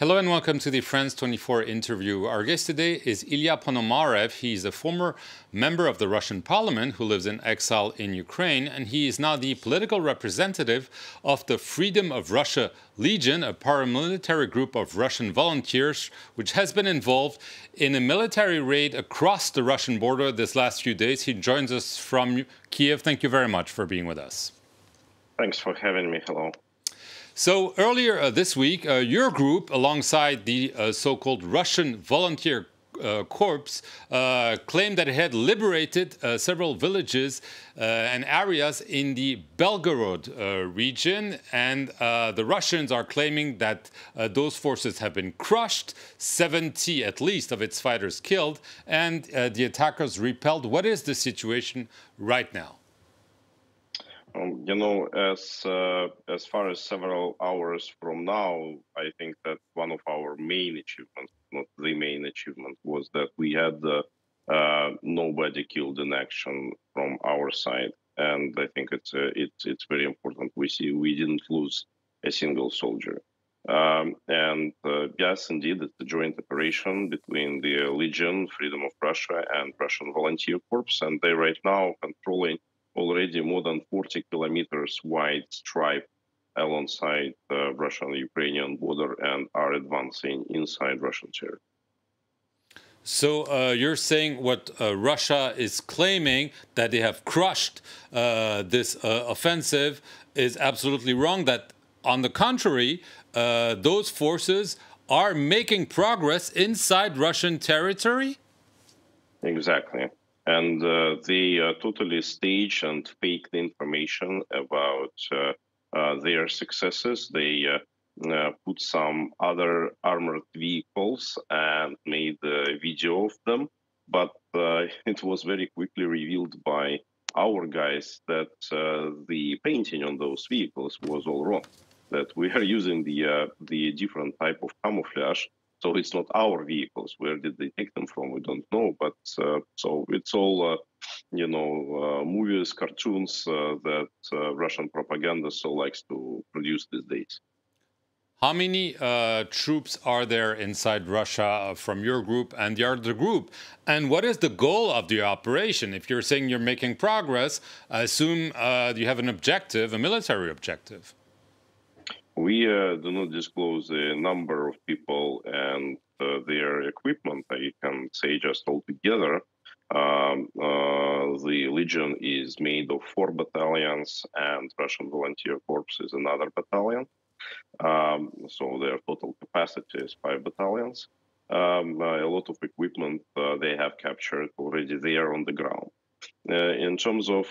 Hello and welcome to the France 24 interview. Our guest today is Ilya Ponomarev. He's a former member of the Russian parliament who lives in exile in Ukraine, and he is now the political representative of the Freedom of Russia Legion, a paramilitary group of Russian volunteers which has been involved in a military raid across the Russian border this last few days. He joins us from Kiev. Thank you very much for being with us. Thanks for having me. Hello. So earlier this week, your group, alongside the so-called Russian Volunteer Corps, claimed that it had liberated several villages and areas in the Belgorod region. And the Russians are claiming that those forces have been crushed, 70 at least of its fighters killed, and the attackers repelled. What is the situation right now? As far as several hours from now, I think that one of our main achievements, not the main achievement, was that we had nobody killed in action from our side, and I think it's very important. We didn't lose a single soldier, yes, indeed, it's a joint operation between the Legion, Freedom of Russia, and Russian Volunteer Corps, and they right now controlling already more than 40 kilometers wide stripe alongside the Russian-Ukrainian border and are advancing inside Russian territory. So you're saying what Russia is claiming, that they have crushed this offensive, is absolutely wrong, that on the contrary, those forces are making progress inside Russian territory? Exactly. And they totally staged and faked information about their successes. They put some other armored vehicles and made a video of them. But it was very quickly revealed by our guys that the painting on those vehicles was all wrong, that we are using the different type of camouflage. So it's not our vehicles. Where did they take them from? We don't know. But so it's all, movies, cartoons that Russian propaganda so likes to produce these days. How many troops are there inside Russia from your group and the other group? And what is the goal of the operation? If you're saying you're making progress, I assume you have an objective, a military objective. We do not disclose the number of people and their equipment. I can say just altogether, the Legion is made of 4 battalions and Russian Volunteer Corps is another battalion. So their total capacity is 5 battalions. A lot of equipment they have captured already there on the ground. In terms of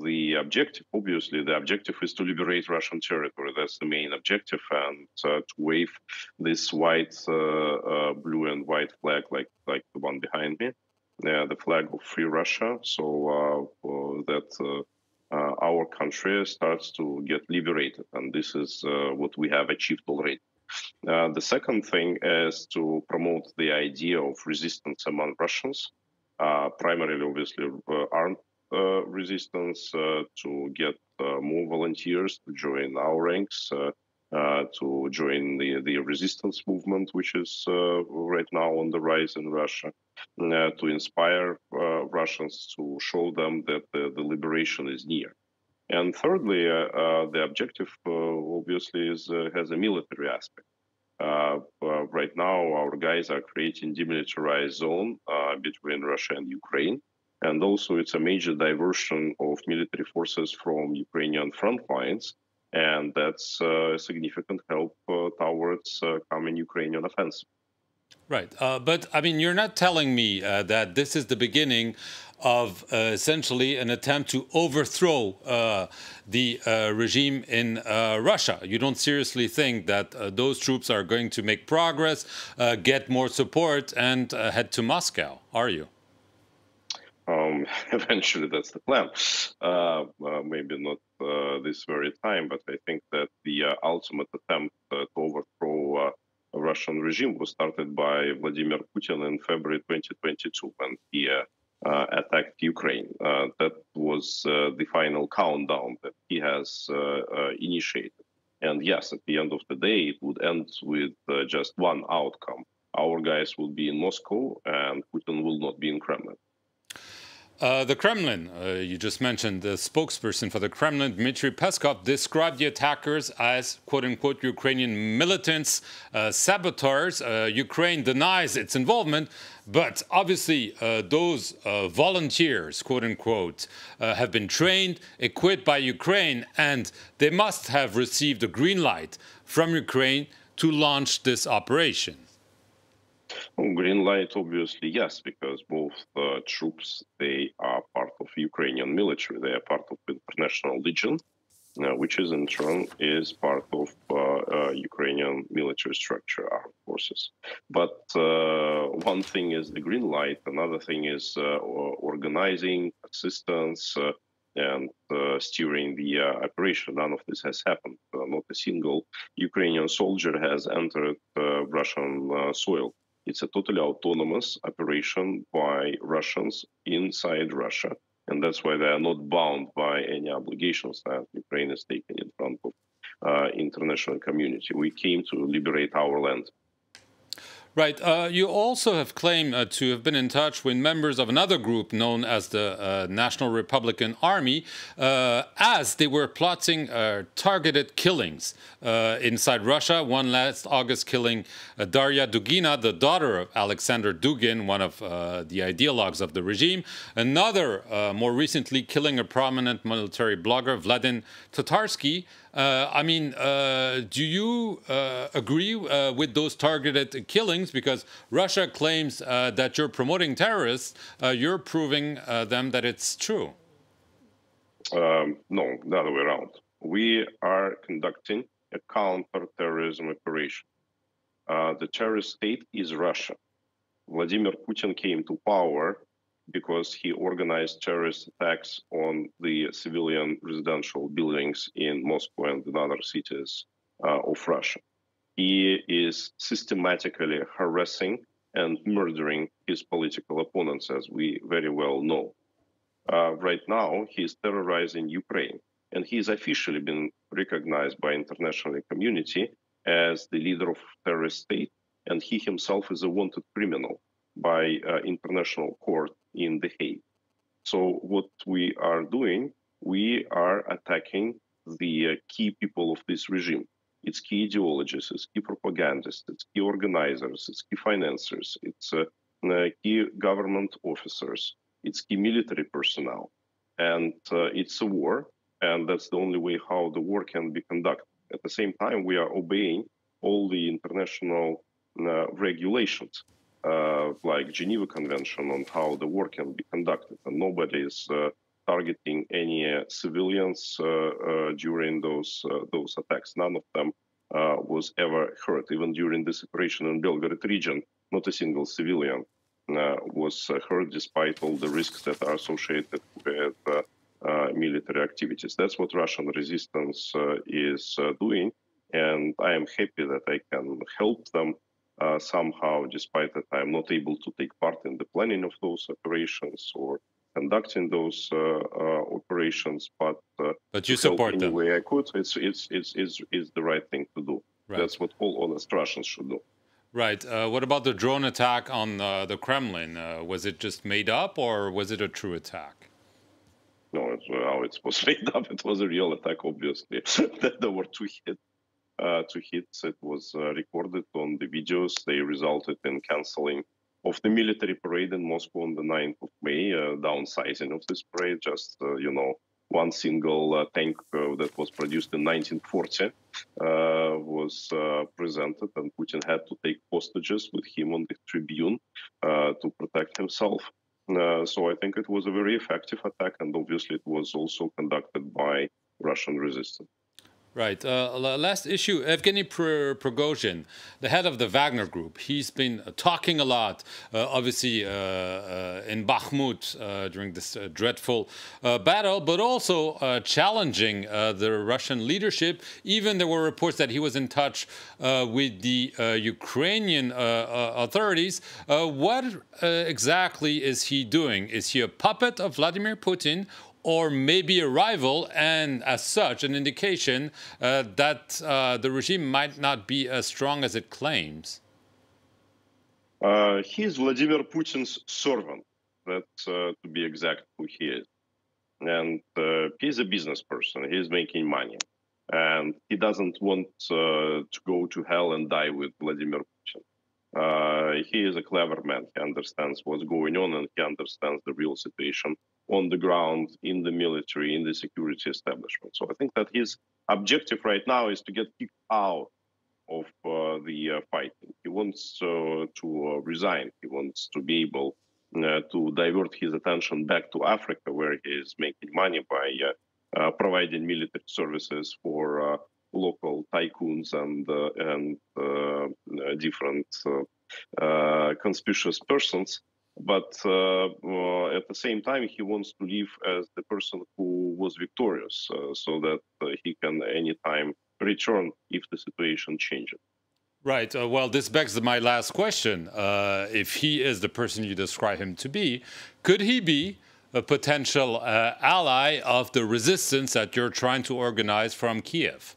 the objective, obviously, the objective is to liberate Russian territory. That's the main objective, and to wave this white, blue and white flag, like the one behind me, the flag of Free Russia, so that our country starts to get liberated, and this is what we have achieved already. The second thing is to promote the idea of resistance among Russians. Primarily, obviously, armed resistance, to get more volunteers to join our ranks, to join the resistance movement, which is right now on the rise in Russia, to inspire Russians, to show them that the liberation is near. And thirdly, the objective, obviously, has a military aspect. Right now, our guys are creating demilitarized zone between Russia and Ukraine. And also, it's a major diversion of military forces from Ukrainian front lines. And that's a significant help towards coming Ukrainian offensive. Right. But, I mean, you're not telling me that this is the beginning of essentially an attempt to overthrow the regime in Russia. You don't seriously think that those troops are going to make progress, get more support, and head to Moscow, are you? Eventually, that's the plan. Maybe not this very time, but I think that the ultimate attempt to overthrow a Russian regime was started by Vladimir Putin in February 2022 when he attacked Ukraine. That was the final countdown that he has initiated. And yes, at the end of the day, it would end with just one outcome. Our guys will be in Moscow and Putin will not be in Kremlin. The Kremlin, you just mentioned, the spokesperson for the Kremlin, Dmitry Peskov, described the attackers as, quote-unquote, Ukrainian militants, saboteurs. Ukraine denies its involvement, but obviously those volunteers, quote-unquote, have been trained, equipped by Ukraine, and they must have received a green light from Ukraine to launch this operation. Green light, obviously, yes, because both troops, they are part of Ukrainian military. They are part of international legion, which is in turn is part of Ukrainian military structure, armed forces. But one thing is the green light, another thing is organizing, assistance, and steering the operation. None of this has happened. Not a single Ukrainian soldier has entered Russian soil. It's a totally autonomous operation by Russians inside Russia. And that's why they are not bound by any obligations that Ukraine is taking in front of international community. We came to liberate our land. Right. You also have claimed to have been in touch with members of another group known as the National Republican Army as they were plotting targeted killings inside Russia. One last August killing Daria Dugina, the daughter of Alexander Dugin, one of the ideologues of the regime. Another, more recently, killing a prominent military blogger, Vladimir Tatarsky. Do you agree with those targeted killings? Because Russia claims that you're promoting terrorists. You're proving them that it's true. No, the other way around. We are conducting a counter-terrorism operation. The terrorist state is Russia. Vladimir Putin came to power because he organized terrorist attacks on the civilian residential buildings in Moscow and in other cities of Russia. He is systematically harassing and murdering his political opponents, as we very well know. Right now, he is terrorizing Ukraine, and he has officially been recognized by international community as the leader of terrorist state, and he himself is a wanted criminal by international court in The Hague. So what we are doing, we are attacking the key people of this regime. It's key ideologists, it's key propagandists, it's key organizers, it's key financiers, it's key government officers, it's key military personnel. And it's a war, and that's the only way how the war can be conducted. At the same time, we are obeying all the international regulations, like Geneva Convention on how the war can be conducted, and nobody is targeting any civilians during those attacks. None of them was ever hurt. Even during this operation in Belgorod region, not a single civilian was hurt, despite all the risks that are associated with military activities. That's what Russian resistance is doing, and I am happy that I can help them somehow, despite that I'm not able to take part in the planning of those operations or conducting those operations, but you support them any way I could. It's the right thing to do. Right. That's what all honest Russians should do. Right. What about the drone attack on the Kremlin? Was it just made up, or was it a true attack? No, it was made up. It was a real attack, obviously. There were two hits. It was recorded on the videos. They resulted in canceling of the military parade in Moscow on the 9th of May, downsizing of this parade. Just, one single tank that was produced in 1940 was presented, and Putin had to take hostages with him on the tribune to protect himself. So I think it was a very effective attack, and obviously it was also conducted by Russian resistance. Right. Last issue, Evgeny Prigozhin, the head of the Wagner Group, he's been talking a lot, obviously, in Bakhmut during this dreadful battle, but also challenging the Russian leadership. Even there were reports that he was in touch with the Ukrainian authorities. What exactly is he doing? Is he a puppet of Vladimir Putin, or maybe a rival, and as such, an indication that the regime might not be as strong as it claims? He is Vladimir Putin's servant. That's to be exact who he is. And he's a business person. He's making money. And he doesn't want to go to hell and die with Vladimir Putin. He is a clever man. He understands what's going on, and he understands the real situation on the ground, in the military, in the security establishment. So I think that his objective right now is to get kicked out of the fighting. He wants to resign. He wants to be able to divert his attention back to Africa, where he is making money by providing military services for local tycoons and different conspicuous persons. But at the same time, he wants to live as the person who was victorious, so that he can anytime return if the situation changes. Right. Well, this begs my last question. If he is the person you describe him to be, could he be a potential ally of the resistance that you're trying to organize from Kiev?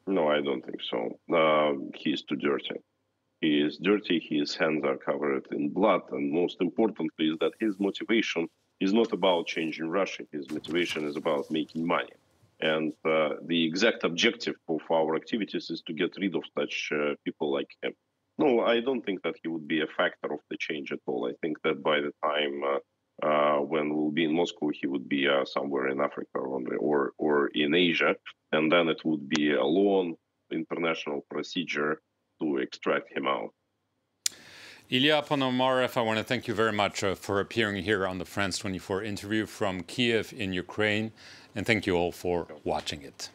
No, I don't think so. He's too dirty. He is dirty, his hands are covered in blood, and most importantly is that his motivation is not about changing Russia. His motivation is about making money. And the exact objective of our activities is to get rid of such people like him. No, I don't think that he would be a factor of the change at all. I think that by the time when we'll be in Moscow, he would be somewhere in Africa or in Asia, and then it would be a long international procedure to extract him out. Ilya Ponomarev, I want to thank you very much for appearing here on the France 24 interview from Kiev in Ukraine, and thank you all for watching it.